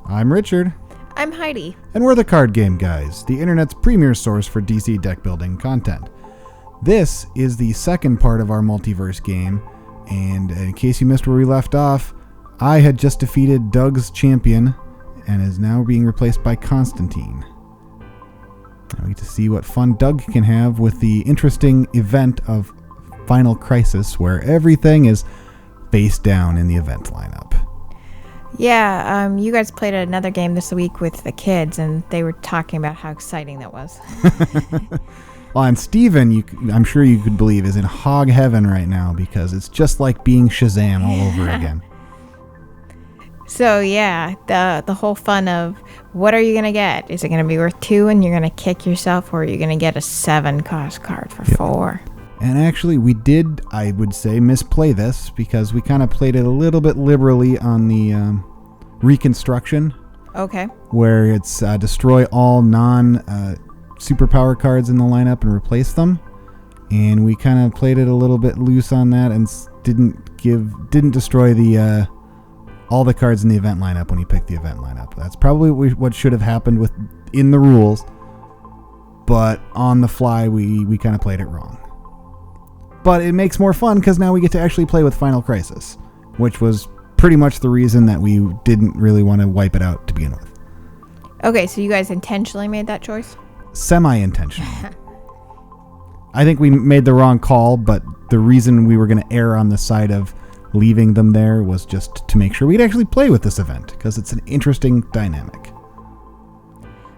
I'm Richard. I'm Heidi. And we're the Card Game Guys, the internet's premier source for DC deck building content. This is the second part of our multiverse game, and in case you missed where we left off, I had just defeated Doug's champion and is now being replaced by Constantine. Now we get to see what fun Doug can have with the interesting event of Final Crisis, where everything is face down in the event lineup. Yeah, you guys played another game this week with the kids, and they were talking about how exciting that was. Well, and Steven, I'm sure you could believe, is in hog heaven right now because it's just like being Shazam all over again. So, yeah, the whole fun of what are you going to get? Is it going to be worth 2 and you're going to kick yourself, or are you going to get a 7 cost card for 4? And actually, we did, I would say, misplay this because we kind of played it a little bit liberally on the reconstruction. Okay. Where it's destroy all non-superpower cards in the lineup and replace them. And we kind of played it a little bit loose on that and didn't destroy the all the cards in the event lineup when he picked the event lineup. That's probably what should have happened in the rules. But on the fly, we kind of played it wrong. But it makes more fun because now we get to actually play with Final Crisis, which was pretty much the reason that we didn't really want to wipe it out to begin with. Okay, so you guys intentionally made that choice? Semi-intentionally. I think we made the wrong call, but the reason we were going to err on the side of leaving them there was just to make sure we'd actually play with this event, because it's an interesting dynamic.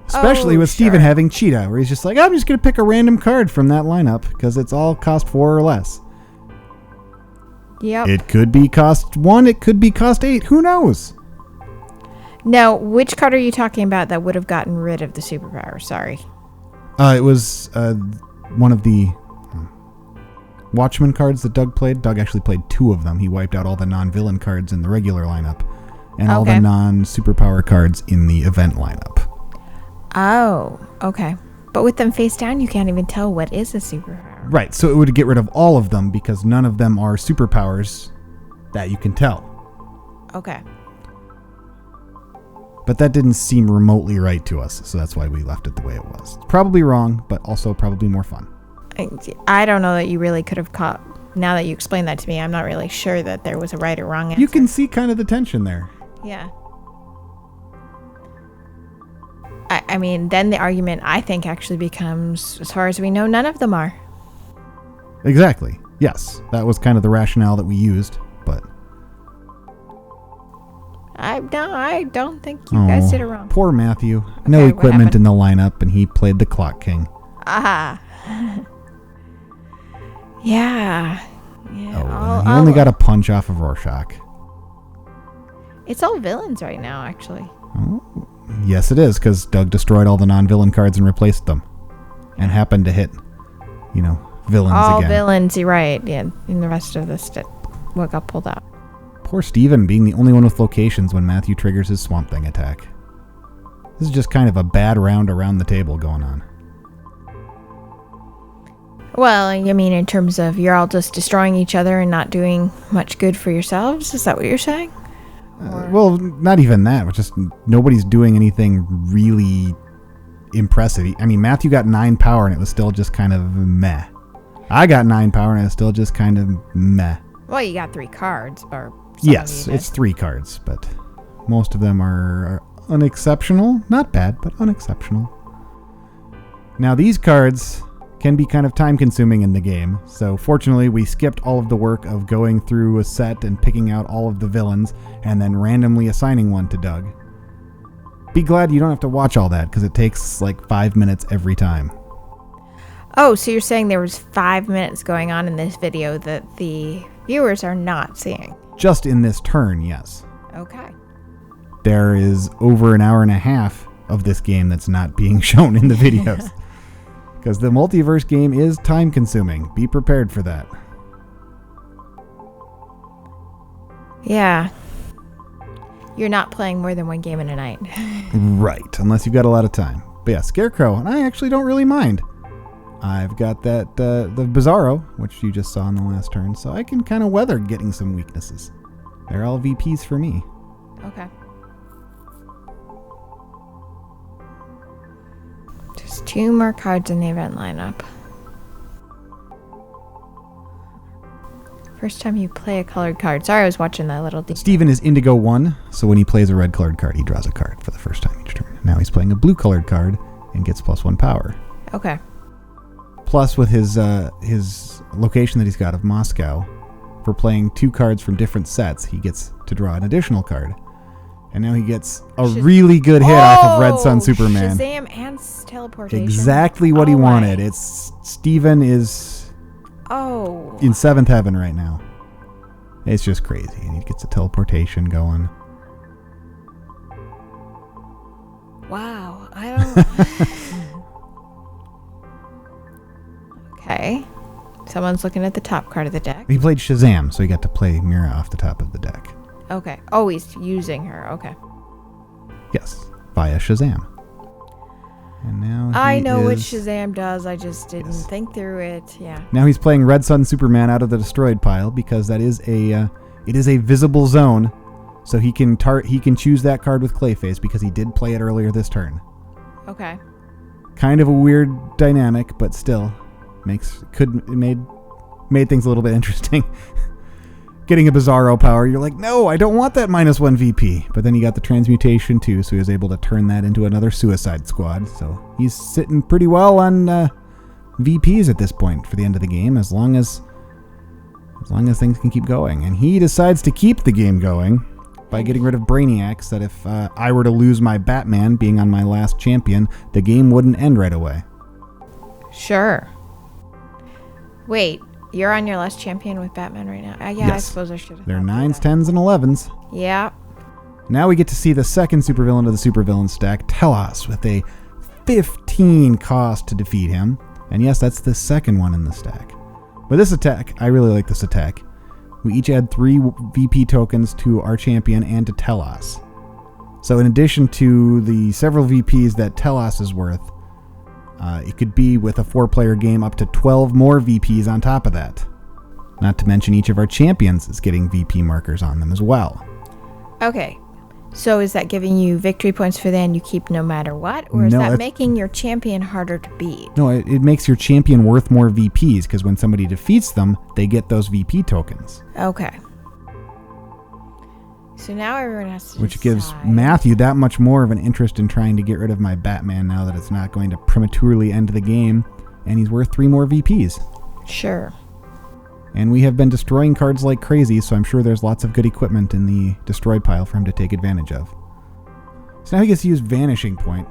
Especially with Steven having Cheetah, where he's just like, I'm just going to pick a random card from that lineup because it's all cost 4 or less. Yep. It could be cost 1, it could be cost 8, who knows? Now, which card are you talking about that would have gotten rid of the superpower? Sorry. It was one of the Watchmen cards that Doug played. Doug actually played 2 of them. He wiped out all the non-villain cards in the regular lineup and all the non-superpower cards in the event lineup. Oh, okay. But with them face down, you can't even tell what is a superpower. Right, so it would get rid of all of them because none of them are superpowers that you can tell. Okay. But that didn't seem remotely right to us, so that's why we left it the way it was. Probably wrong, but also probably more fun. I don't know that you really could have caught. Now that you explained that to me, I'm not really sure that there was a right or wrong answer. You can see kind of the tension there. Yeah. I mean, then the argument, I think, actually becomes, as far as we know, none of them are. Exactly. Yes. That was kind of the rationale that we used, but... I don't think you guys did it wrong. Poor Matthew. Okay, no equipment in the lineup, and he played the Clock King. Ah. Yeah. He only got a punch off of Rorschach. It's all villains right now, actually. Oh. Yes, it is, because Doug destroyed all the non-villain cards and replaced them. And happened to hit, villains again. All villains, you're right. Yeah, and the rest of what got pulled out. Poor Steven being the only one with locations when Matthew triggers his Swamp Thing attack. This is just kind of a bad round around the table going on. Well, I mean, in terms of you're all just destroying each other and not doing much good for yourselves? Is that what you're saying? Well, not even that. Just nobody's doing anything really impressive. I mean, Matthew got 9 power and it was still just kind of meh. I got 9 power and it was still just kind of meh. Well, you got 3 cards. Yes, it's 3 cards, but most of them are unexceptional. Not bad, but unexceptional. Now, these cards can be kind of time-consuming in the game, so fortunately we skipped all of the work of going through a set and picking out all of the villains and then randomly assigning one to Doug. Be glad you don't have to watch all that, because it takes like 5 minutes every time. Oh, so you're saying there was 5 minutes going on in this video that the viewers are not seeing? Just in this turn, yes. Okay. There is over an hour and a half of this game that's not being shown in the videos. Because the multiverse game is time-consuming. Be prepared for that. Yeah. You're not playing more than one game in a night. Right, unless you've got a lot of time. But yeah, Scarecrow, and I actually don't really mind. I've got that the Bizarro, which you just saw in the last turn, so I can kind of weather getting some weaknesses. They're all VPs for me. Okay. 2 more cards in the event lineup. First time you play a colored card. Sorry, I was watching that little detail. Steven is Indigo 1, so when he plays a red colored card, he draws a card for the first time each turn. Now he's playing a blue colored card and gets +1 power. Okay. Plus, with his location that he's got of Moscow, for playing 2 cards from different sets, he gets to draw an additional card. And now he gets a really good hit off of Red Sun Superman. Shazam and teleportation. Exactly what he wanted. It's Steven is in 7th heaven right now. It's just crazy. And he gets a teleportation going. Wow. I don't... Okay. Someone's looking at the top card of the deck. He played Shazam, so he got to play Mira off the top of the deck. Okay. Oh, he's using her. Okay. Yes, via Shazam. And now I know what Shazam does. I just didn't think through it. Yeah. Now he's playing Red Sun Superman out of the destroyed pile because that is it is a visible zone, so he can choose that card with Clayface because he did play it earlier this turn. Okay. Kind of a weird dynamic, but still made things a little bit interesting. Getting a Bizarro power, you're like, no, I don't want that -1 VP. But then he got the transmutation too, so he was able to turn that into another Suicide Squad. So he's sitting pretty well on VPs at this point for the end of the game, as long as things can keep going. And he decides to keep the game going by getting rid of Brainiac, so that if I were to lose my Batman being on my last champion, the game wouldn't end right away. Sure. Wait. You're on your last champion with Batman right now. Yeah, yes. I suppose I should have. They're 9s, 10s, and 11s. Yeah. Now we get to see the second supervillain of the supervillain stack, Telos, with a 15 cost to defeat him. And yes, that's the second one in the stack. With this attack, I really like this attack. We each add 3 VP tokens to our champion and to Telos. So in addition to the several VPs that Telos is worth, it could be, with a 4-player game, up to 12 more VPs on top of that. Not to mention each of our champions is getting VP markers on them as well. Okay. So is that giving you victory points for the end you keep no matter what? Or is that making your champion harder to beat? No, it makes your champion worth more VPs, because when somebody defeats them, they get those VP tokens. Okay. So now everyone has to Which gives Matthew that much more of an interest in trying to get rid of my Batman now that it's not going to prematurely end the game, and he's worth 3 more VPs. Sure. And we have been destroying cards like crazy, so I'm sure there's lots of good equipment in the destroyed pile for him to take advantage of. So now he gets to use Vanishing Point,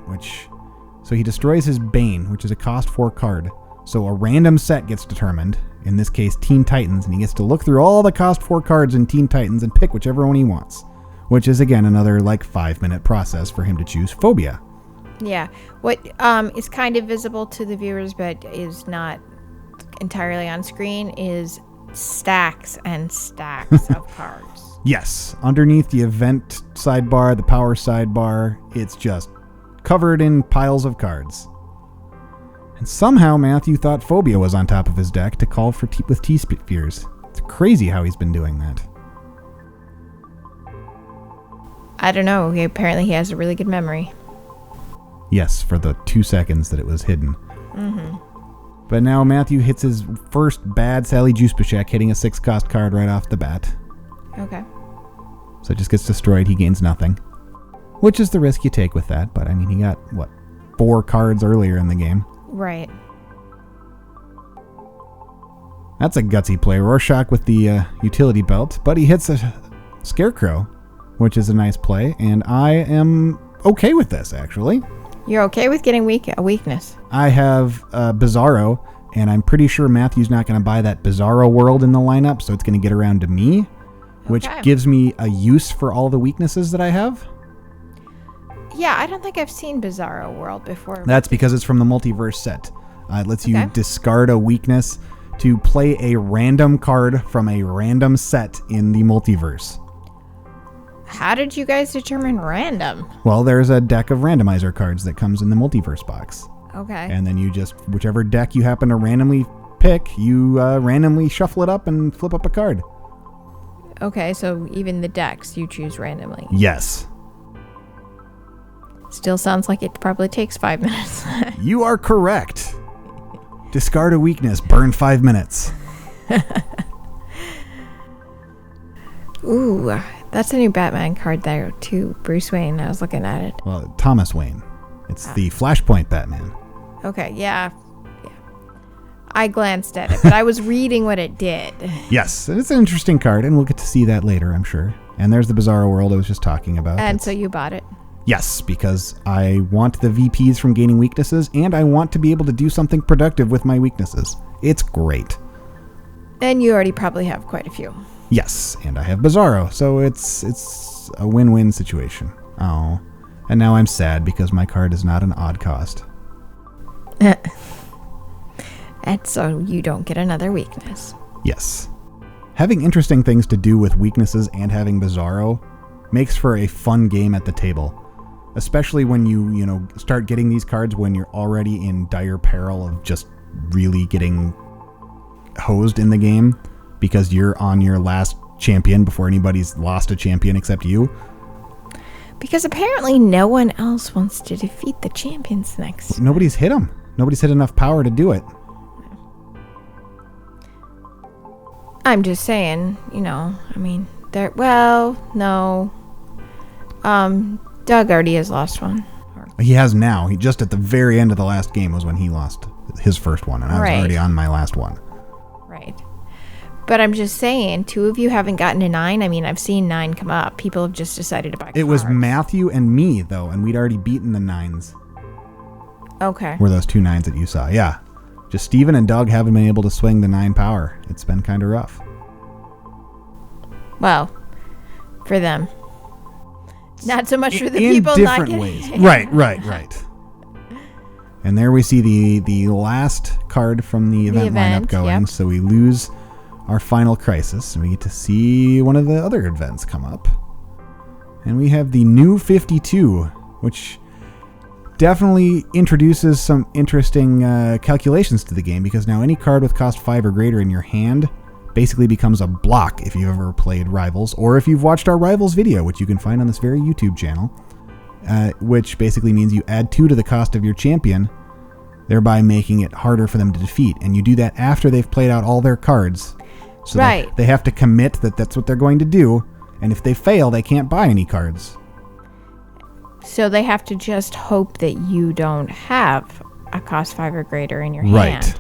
so he destroys his Bane, which is a cost 4 card. So a random set gets determined, in this case Teen Titans, and he gets to look through all the cost 4 cards in Teen Titans and pick whichever one he wants, which is again another 5-minute process for him to choose Phobia. Yeah. What is kind of visible to the viewers but is not entirely on screen is stacks and stacks of cards. Yes. Underneath the event sidebar, the power sidebar, it's just covered in piles of cards. And somehow Matthew thought Phobia was on top of his deck to call for with T-Spheres. It's crazy how he's been doing that. I don't know. Apparently he has a really good memory. Yes, for the 2 seconds that it was hidden. Mm-hmm. But now Matthew hits his first bad Sally Juicebashek, hitting a 6-cost card right off the bat. Okay. So it just gets destroyed. He gains nothing. Which is the risk you take with that. But, I mean, he got, 4 cards earlier in the game. Right. That's a gutsy play. Rorschach with the utility belt. But he hits a Scarecrow, which is a nice play. And I am okay with this, actually. You're okay with getting a weakness? I have Bizarro, and I'm pretty sure Matthew's not going to buy that Bizarro world in the lineup, so it's going to get around to me, which gives me a use for all the weaknesses that I have. Yeah, I don't think I've seen Bizarro World before. That's because it's from the Multiverse set. It lets you discard a weakness to play a random card from a random set in the Multiverse. How did you guys determine random? Well, there's a deck of randomizer cards that comes in the Multiverse box. Okay. And then you just, whichever deck you happen to randomly pick, you randomly shuffle it up and flip up a card. Okay, so even the decks you choose randomly. Yes. Still sounds like it probably takes 5 minutes. You are correct. Discard a weakness. Burn 5 minutes. Ooh, that's a new Batman card there, too. Bruce Wayne. I was looking at it. Well, Thomas Wayne. It's the Flashpoint Batman. Okay, yeah. I glanced at it, but I was reading what it did. Yes, it's an interesting card, and we'll get to see that later, I'm sure. And there's the Bizarro World I was just talking about. And so you bought it? Yes, because I want the VPs from gaining weaknesses, and I want to be able to do something productive with my weaknesses. It's great. And you already probably have quite a few. Yes, and I have Bizarro, so it's a win-win situation. Oh, and now I'm sad because my card is not an odd cost. And so you don't get another weakness. Yes. Having interesting things to do with weaknesses and having Bizarro makes for a fun game at the table. Especially when you start getting these cards when you're already in dire peril of just really getting hosed in the game because you're on your last champion before anybody's lost a champion except you. Because apparently no one else wants to defeat the champions next. Nobody's hit them. Nobody's hit enough power to do it. I'm just saying, no. Doug already has lost one. He has now. He just at the very end of the last game was when he lost his first one, and I was already on my last one. Right. But I'm just saying, 2 of you haven't gotten a 9. I mean, I've seen 9 come up. People have just decided to buy cards. It was Matthew and me, though, and we'd already beaten the 9s. Okay. Were those 2 9s that you saw, yeah. Just Steven and Doug haven't been able to swing the 9 power. It's been kind of rough. Well, for them. Not so much for the in people different not ways. Right. And there we see the last card from the event lineup going. Yep. So we lose our final crisis, and we get to see one of the other events come up. And we have the new 52, which definitely introduces some interesting calculations to the game, because now any card with cost 5 or greater in your hand basically becomes a block if you've ever played Rivals, or if you've watched our Rivals video, which you can find on this very YouTube channel, which basically means you add 2 to the cost of your champion, thereby making it harder for them to defeat. And you do that after they've played out all their cards. So they have to commit that that's what they're going to do, and if they fail, they can't buy any cards. So they have to just hope that you don't have a cost 5 or greater in your hand.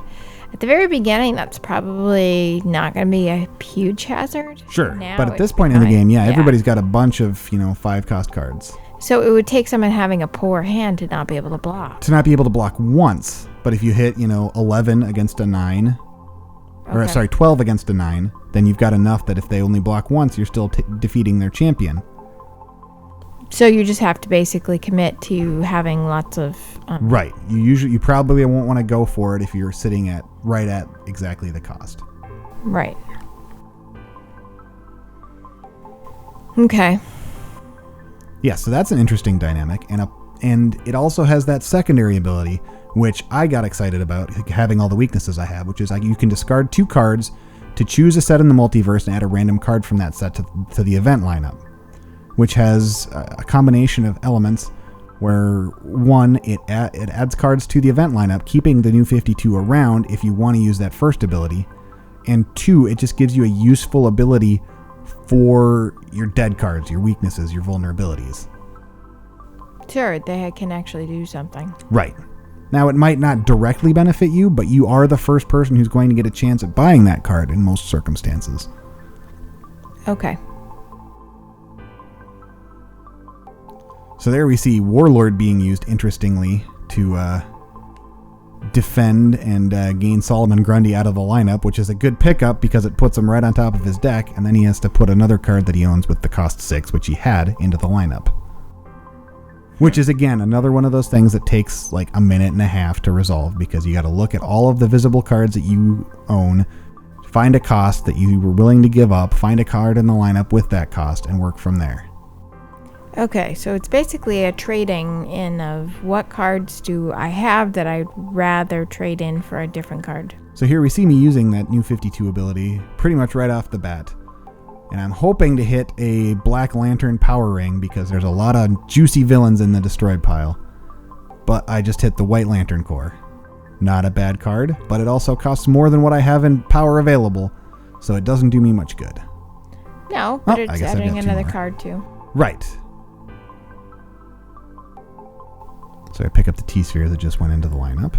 At the very beginning, that's probably not going to be a huge hazard. Sure, but at this point in the game, everybody's got a bunch of 5 cost cards. So it would take someone having a poor hand to not be able to block. To not be able to block once, but if you hit 11 against a 9, or 12 against a 9, then you've got enough that if they only block once, you're still defeating their champion. So you just have to basically commit to having lots of... Right. You probably won't want to go for it if you're sitting right at exactly the cost. Right. Okay. Yeah, so that's an interesting dynamic, and it also has that secondary ability, which I got excited about, having all the weaknesses I have, which is you can discard 2 cards to choose a set in the multiverse and add a random card from that set to the event lineup, which has a combination of elements where, 1, it adds cards to the event lineup, keeping the new 52 around if you want to use that first ability, and 2, it just gives you a useful ability for your dead cards, your weaknesses, your vulnerabilities. Sure, they can actually do something. Right. Now, it might not directly benefit you, but you are the first person who's going to get a chance at buying that card in most circumstances. Okay. So there we see Warlord being used, interestingly, to defend and gain Solomon Grundy out of the lineup, which is a good pickup because it puts him right on top of his deck, and then he has to put another card that he owns with the cost 6, which he had, into the lineup. Which is, again, another one of those things that takes like a minute and a half to resolve, because you got to look at all of the visible cards that you own, find a cost that you were willing to give up, find a card in the lineup with that cost, and work from there. Okay, so it's basically a trading in of what cards do I have that I'd rather trade in for a different card. So here we see me using that new 52 ability pretty much right off the bat. And I'm hoping to hit a Black Lantern power ring because there's a lot of juicy villains in the destroyed pile. But I just hit the White Lantern Core. Not a bad card, but it also costs more than what I have in power available, so it doesn't do me much good. No, but it's adding another card too. Right. So I pick up the T-Sphere that just went into the lineup.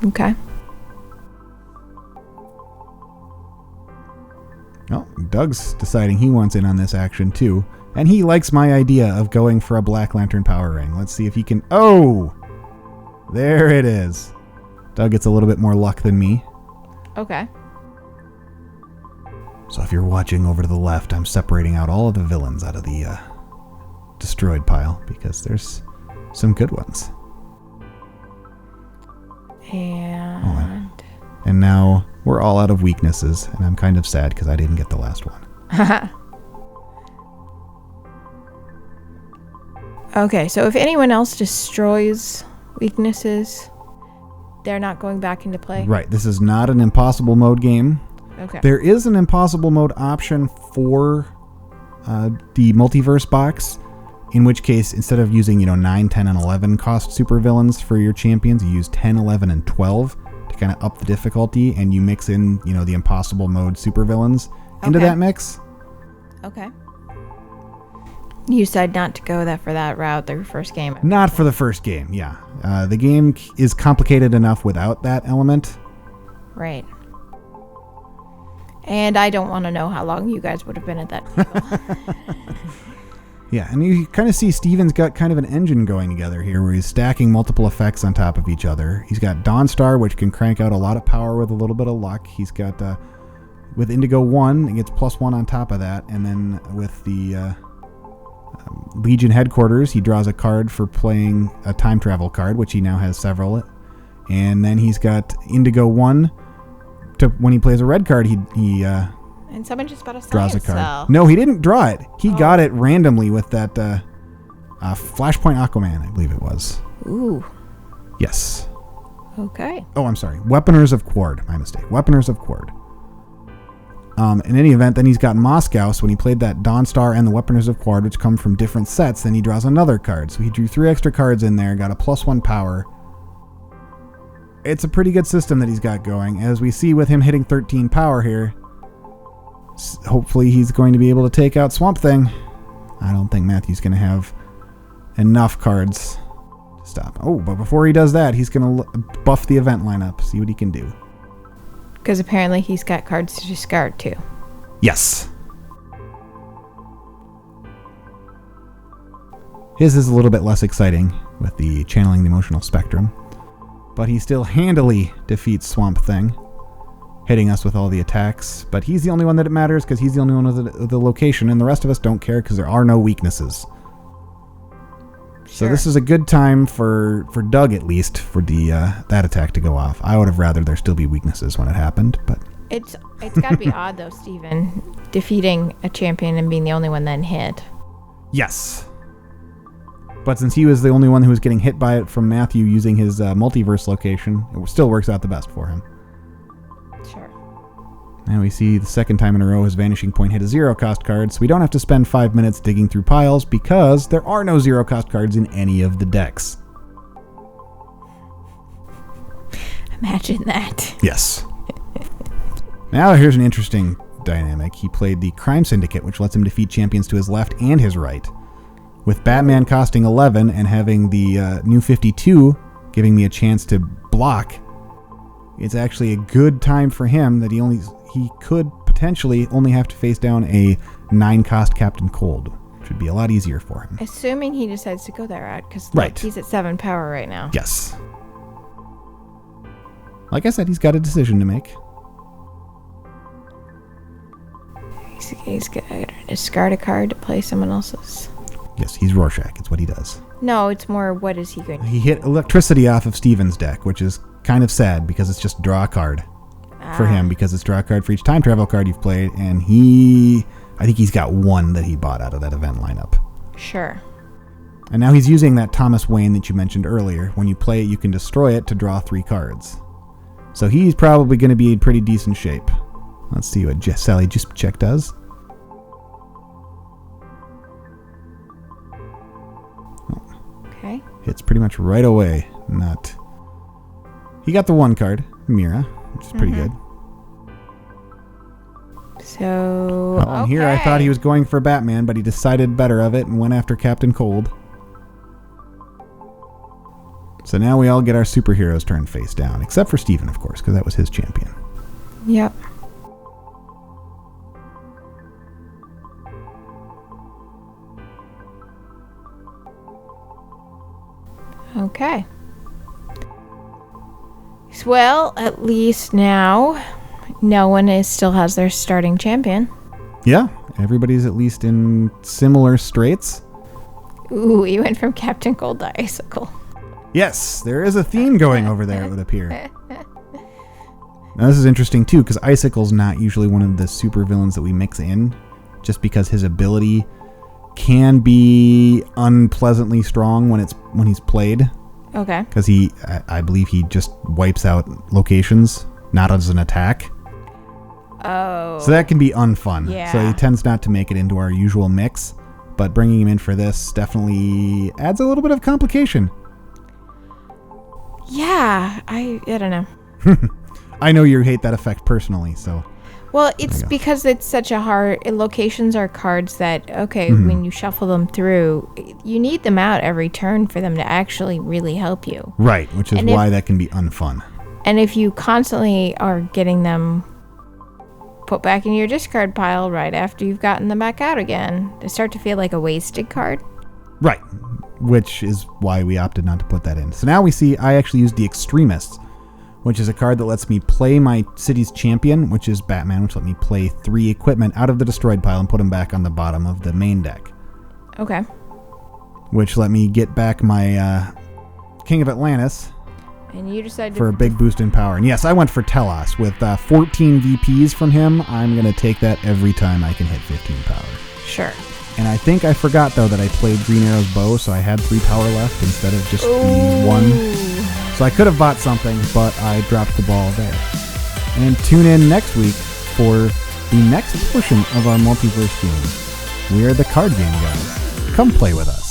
Okay. Oh, Doug's deciding he wants in on this action too. And he likes my idea of going for a Black Lantern power ring. Let's see if he can... Oh! There it is. Doug gets a little bit more luck than me. Okay. So if you're watching over to the left, I'm separating out all of the villains out of the destroyed pile because there's some good ones. And now we're all out of weaknesses, and I'm kind of sad because I didn't get the last one. Okay, so if anyone else destroys weaknesses, they're not going back into play? Right, this is not an impossible mode game. Okay. There is an impossible mode option for the Multiverse Box, in which case, instead of using 9, 10, and 11 cost supervillains for your champions, you use 10, 11, and 12 to kind of up the difficulty, and you mix in, the impossible mode supervillains into that mix. Okay. You said not to go for that route the first game. Not for the first game, yeah. The game is complicated enough without that element. Right. And I don't want to know how long you guys would have been at that table. Yeah, and you kind of see Steven's got kind of an engine going together here where he's stacking multiple effects on top of each other. He's got Dawnstar, which can crank out a lot of power with a little bit of luck. He's got, with Indigo 1, it gets +1 on top of that. And then with the Legion Headquarters, he draws a card for playing a time travel card, which he now has several. And then he's got Indigo 1. When he plays a red card, he and someone just bought a draws a science card. cell. No, he didn't draw it. He got it randomly with that Flashpoint Aquaman, I believe it was. Ooh. Yes. Okay. Oh, I'm sorry. Weaponers of Quard. My mistake. Weaponers of Quard. In any event, then he's got Moscow. So when he played that Dawnstar and the Weaponers of Quard, which come from different sets, then he draws another card. So he drew 3 extra cards in there, got a +1 power. It's a pretty good system that he's got going. As we see with him hitting 13 power here, hopefully he's going to be able to take out Swamp Thing. I don't think Matthew's going to have enough cards to stop. Oh, but before he does that, he's going to buff the event lineup, see what he can do. Because apparently he's got cards to discard too. Yes. His is a little bit less exciting with the channeling the emotional spectrum, but he still handily defeats Swamp Thing, hitting us with all the attacks. But he's the only one that it matters because he's the only one with the location, and the rest of us don't care because there are no weaknesses. So this is a good time for Doug, at least, for the that attack to go off. I would have rather there still be weaknesses when it happened, but it's got to be odd though, Steven, defeating a champion and being the only one then hit. Yes. But since he was the only one who was getting hit by it from Matthew using his multiverse location, it still works out the best for him. Sure. And we see the second time in a row his Vanishing Point hit a 0-cost card, so we don't have to spend 5 minutes digging through piles because there are no 0-cost cards in any of the decks. Imagine that. Yes. Now here's an interesting dynamic. He played the Crime Syndicate, which lets him defeat champions to his left and his right. With Batman costing 11 and having the new 52 giving me a chance to block, it's actually a good time for him that he could potentially only have to face down a 9-cost Captain Cold, which would be a lot easier for him. Assuming he decides to go that route, because he's at 7 power right now. Yes. Like I said, he's got a decision to make. He's going to discard a card to play someone else's. Yes, he's Rorschach. It's what he does. No, it's more what is he going to do? He hit electricity off of Steven's deck, which is kind of sad because it's just draw a card for him, because it's draw a card for each time travel card you've played, and I think he's got 1 that he bought out of that event lineup. Sure. And now he's using that Thomas Wayne that you mentioned earlier. When you play it, you can destroy it to draw 3 cards. So he's probably going to be in pretty decent shape. Let's see what Sally Check does. Okay. Hits pretty much right away. Not. He got the one card, Mira, which is pretty good. So. Well, and here I thought he was going for Batman, but he decided better of it and went after Captain Cold. So now we all get our superheroes turned face down, except for Steven, of course, because that was his champion. Yep. Okay. Well, at least now no one still has their starting champion. Yeah, everybody's at least in similar straits. Ooh, we went from Captain Cold to Icicle. Yes, there is a theme going over there, it would appear. Now, this is interesting, too, because Icicle's not usually one of the supervillains that we mix in, just because his ability can be unpleasantly strong when he's played. Okay. Because I believe he just wipes out locations, not as an attack. Oh. So that can be unfun. Yeah. So he tends not to make it into our usual mix, but bringing him in for this definitely adds a little bit of complication. Yeah, I don't know. I know you hate that effect personally, so. Well, it's because it's such a hard. Locations are cards that, when you shuffle them through, you need them out every turn for them to actually really help you. Right, which is why that can be unfun. And if you constantly are getting them put back in your discard pile right after you've gotten them back out again, they start to feel like a wasted card. Right, which is why we opted not to put that in. So now we see I actually used the Extremists, which is a card that lets me play my city's champion, which is Batman, which let me play 3 equipment out of the destroyed pile and put them back on the bottom of the main deck. Okay. Which let me get back my King of Atlantis. And you decided for a big boost in power. And yes, I went for Telos. With 14 VPs from him, I'm going to take that every time I can hit 15 power. Sure. And I think I forgot, though, that I played Green Arrow's bow, so I had 3 power left instead of just the 1. So I could have bought something, but I dropped the ball there. And tune in next week for the next portion of our Multiverse game. We are the card game guys. Come play with us.